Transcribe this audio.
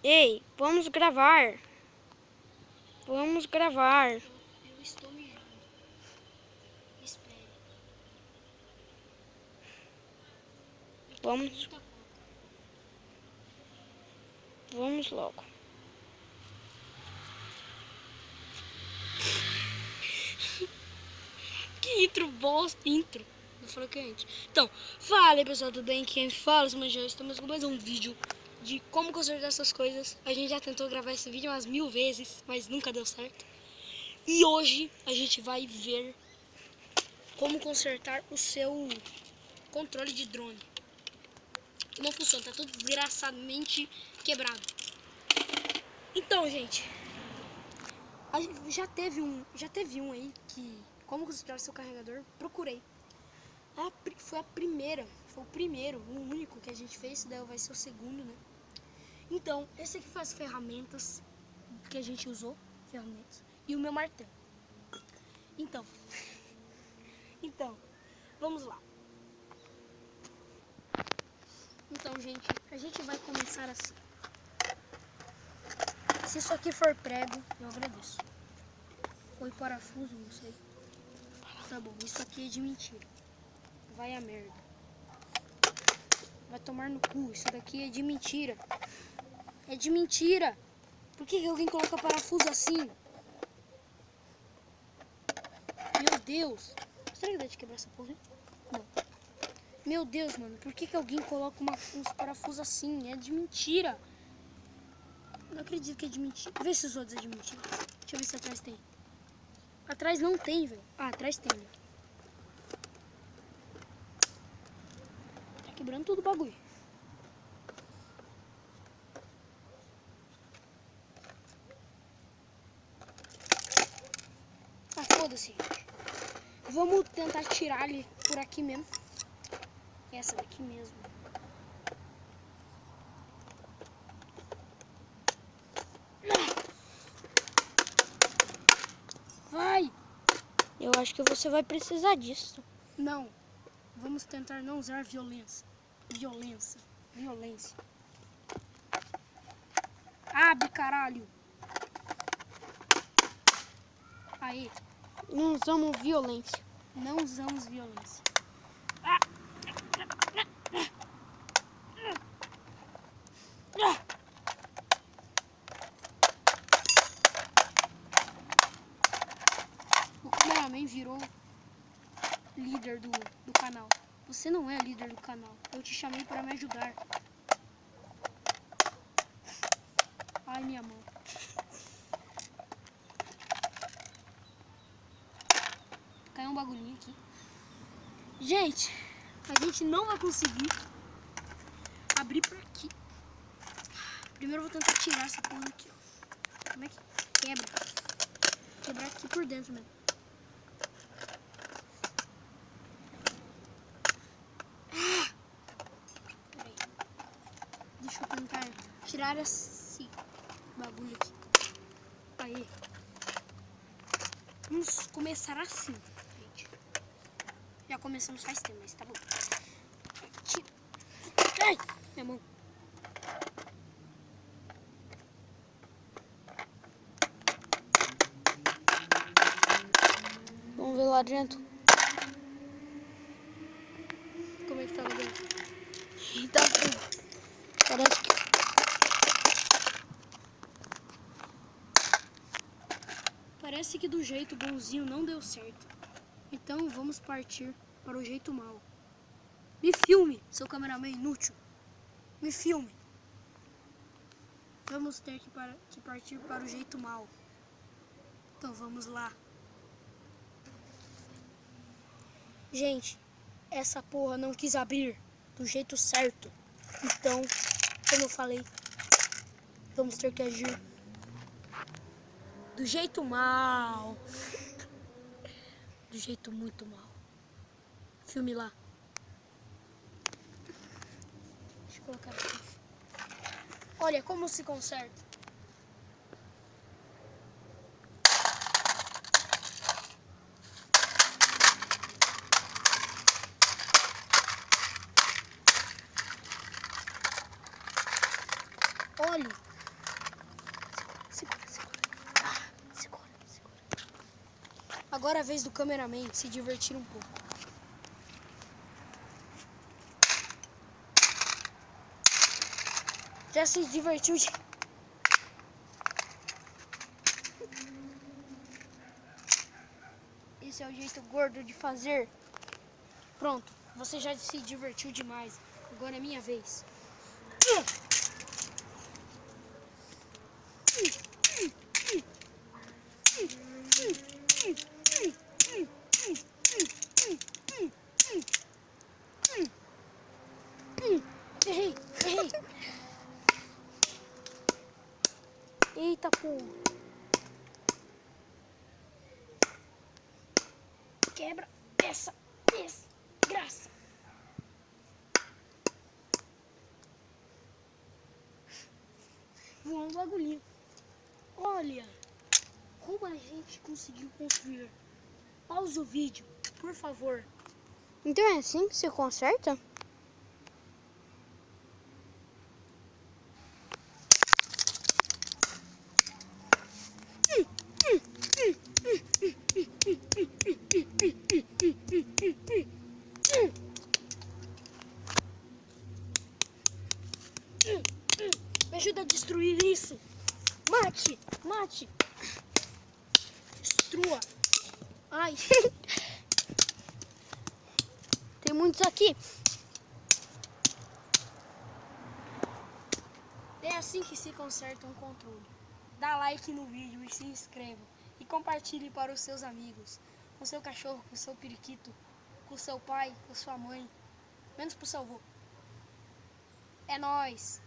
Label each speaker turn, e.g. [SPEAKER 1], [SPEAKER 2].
[SPEAKER 1] Ei, vamos gravar. Vamos gravar.
[SPEAKER 2] Eu estou mirando. Espere.
[SPEAKER 1] Vamos,
[SPEAKER 2] Muita coca.
[SPEAKER 1] vamos logo.
[SPEAKER 2] Que intro bosta. Intro. Não falei que é intro. Então, fala aí pessoal, tudo bem? Quem fala? Eu estamos com mais um vídeo de como consertar essas coisas. A gente já tentou gravar esse vídeo umas 1000 vezes, mas nunca deu certo. E hoje a gente vai ver como consertar o seu controle de drone. Que não funciona, tá tudo desgraçadamente quebrado. Então, gente, já teve um aí que como consertar seu carregador, procurei. Foi o primeiro, o único que a gente fez, daí vai ser o segundo, né? Então, esse aqui foi as ferramentas que a gente usou, e o meu martelo. Então, vamos lá. Então, gente, a gente vai começar assim. Se isso aqui for prego, eu agradeço. Foi parafuso, não sei. Tá bom, isso aqui é de mentira. Vai a merda. Vai tomar no cu, isso daqui é de mentira. É de mentira. Por que alguém coloca parafuso assim? Meu Deus. Será que dá de quebrar essa porra? Não. Meu Deus, mano. Por que alguém coloca uns parafusos assim? É de mentira. Não acredito que é de mentira. Vê se os outros é de mentira. Deixa eu ver se atrás tem. Atrás não tem, velho. Ah, atrás tem. Tá quebrando tudo o bagulho. Ah, foda-se. Vamos tentar tirar ele por aqui mesmo. Essa daqui mesmo. Vai!
[SPEAKER 1] Eu acho que você vai precisar disso.
[SPEAKER 2] Não. Vamos tentar não usar violência. Violência. Abre, caralho. Aí.
[SPEAKER 1] Não usamos violência.
[SPEAKER 2] Não usamos violência. O cameraman virou líder do canal. Você não é líder do canal. Eu te chamei para me ajudar. Ai, minha mão. Caiu um bagulhinho aqui. Gente, a gente não vai conseguir abrir por aqui. Primeiro eu vou tentar tirar essa porra aqui, ó. Como é que quebra? Quebrar aqui por dentro mesmo. Peraí. Deixa eu tentar tirar esse bagulho aqui. Aí. Vamos começar assim, gente. Já começamos faz tempo, mas tá bom. Tira. Ai, minha mão.
[SPEAKER 1] Vamos ver lá dentro.
[SPEAKER 2] Como é que tá lá dentro?
[SPEAKER 1] Tá frio. Parece que...
[SPEAKER 2] Parece que do jeito bonzinho não deu certo. Então vamos partir para o jeito mau. Me filme, seu cameraman inútil. Me filme. Vamos ter que partir para o jeito mau. Então vamos lá. Gente, essa porra não quis abrir do jeito certo. Então, como eu falei, vamos ter que agir do jeito mal. Do jeito muito mal. Filme lá. Deixa eu colocar aqui. Olha como se conserta. Olhe Agora é a vez do cameraman se divertir um pouco. Já se divertiu de... Esse é o jeito gordo de fazer. Pronto, você já se divertiu demais. Agora é minha vez. Errei, errei. Eita, porra. Quebra essa desgraça. Voou um bagulhinho. Olha, como a gente conseguiu construir. Pause o vídeo, por favor.
[SPEAKER 1] Então é assim que se conserta?
[SPEAKER 2] Me ajuda a destruir isso. Mate, mate. Destrua.
[SPEAKER 1] Ai. Tem muitos aqui.
[SPEAKER 2] É assim que se conserta um controle. Dá like no vídeo e se inscreva. E compartilhe para os seus amigos. Com seu cachorro, com seu periquito, com seu pai, com sua mãe. Menos pro seu avô. É nóis.